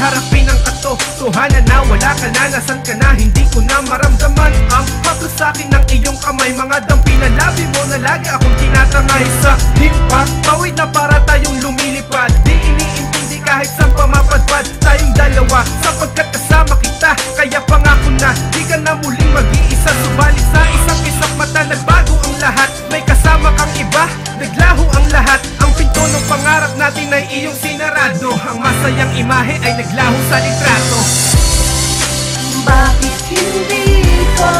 harapin ang katotohanan na wala ka na, nasan ka na, hindi ko na maramdaman ang haplos sa'kin ng iyong kamay. Mga dampi na labi mo na lagi akong tinatangay sa himpak. Pawid na para tayong lumilipad, di iniintindi kahit saan pa mapadpad tayong dalawa, sapagkat kasama kita. Kaya pangako na di ka na muling mag-iisa, subalit sa isang isang mata nagbago ang lahat. May kasama kang iba, naglaho ang lahat. Ang pinto ng pangarap natin ay iyong sinarado, ang masayang imahe ay naglaho sa litrato. Bakit hindi ko